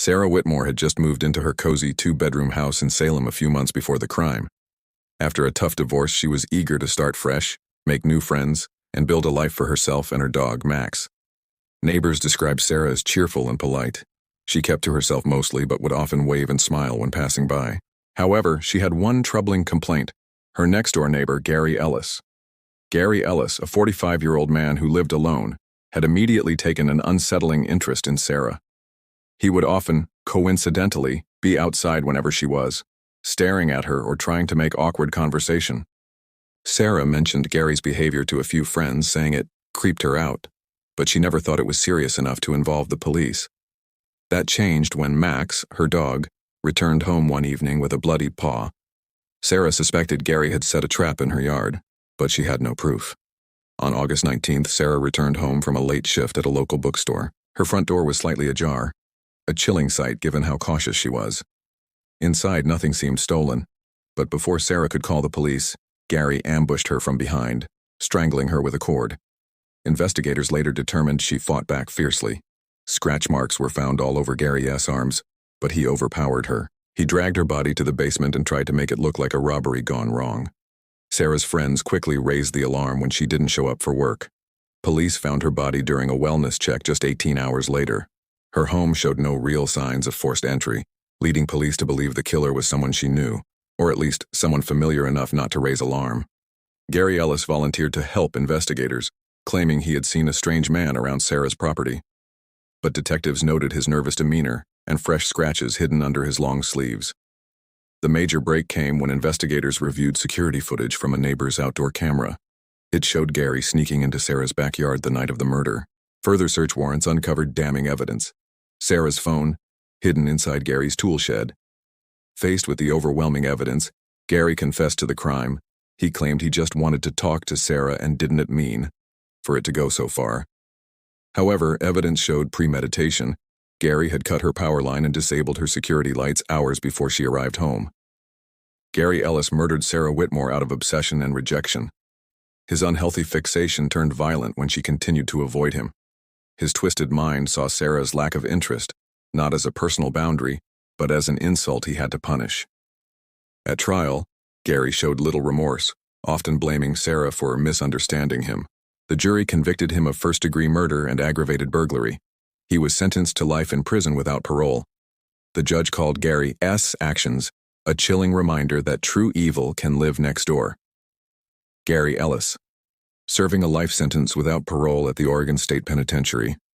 Sarah Whitmore had just moved into her cozy two-bedroom house in Salem a few months before the crime. After a tough divorce, she was eager to start fresh, make new friends, and build a life for herself and her dog, Max. Neighbors described Sarah as cheerful and polite. She kept to herself mostly, but would often wave and smile when passing by. However, she had one troubling complaint: her next-door neighbor, Gary Ellis. Gary Ellis, a 45-year-old man who lived alone, had immediately taken an unsettling interest in Sarah. He would often, coincidentally, be outside whenever she was, staring at her or trying to make awkward conversation. Sarah mentioned Gary's behavior to a few friends, saying it creeped her out, but she never thought it was serious enough to involve the police. That changed when Max, her dog, returned home one evening with a bloody paw. Sarah suspected Gary had set a trap in her yard, but she had no proof. On August 19th, Sarah returned home from a late shift at a local bookstore. Her front door was slightly ajar, a chilling sight given how cautious she was. Inside, nothing seemed stolen, but before Sarah could call the police, Gary ambushed her from behind, strangling her with a cord. Investigators later determined she fought back fiercely. Scratch marks were found all over Gary's arms, but he overpowered her. He dragged her body to the basement and tried to make it look like a robbery gone wrong. Sarah's friends quickly raised the alarm when she didn't show up for work. Police found her body during a wellness check just 18 hours later. Her home showed no real signs of forced entry, leading police to believe the killer was someone she knew, or at least someone familiar enough not to raise alarm. Gary Ellis volunteered to help investigators, claiming he had seen a strange man around Sarah's property. But detectives noted his nervous demeanor and fresh scratches hidden under his long sleeves. The major break came when investigators reviewed security footage from a neighbor's outdoor camera. It showed Gary sneaking into Sarah's backyard the night of the murder. Further search warrants uncovered damning evidence: Sarah's phone, hidden inside Gary's tool shed. Faced with the overwhelming evidence, Gary confessed to the crime. He claimed he just wanted to talk to Sarah and didn't it mean for it to go so far. However, evidence showed premeditation. Gary had cut her power line and disabled her security lights hours before she arrived home. Gary Ellis murdered Sarah Whitmore out of obsession and rejection. His unhealthy fixation turned violent when she continued to avoid him. His twisted mind saw Sarah's lack of interest, not as a personal boundary, but as an insult he had to punish. At trial, Gary showed little remorse, often blaming Sarah for misunderstanding him. The jury convicted him of first-degree murder and aggravated burglary. He was sentenced to life in prison without parole. The judge called Gary's actions a chilling reminder that true evil can live next door. Gary Ellis, serving a life sentence without parole at the Oregon State Penitentiary,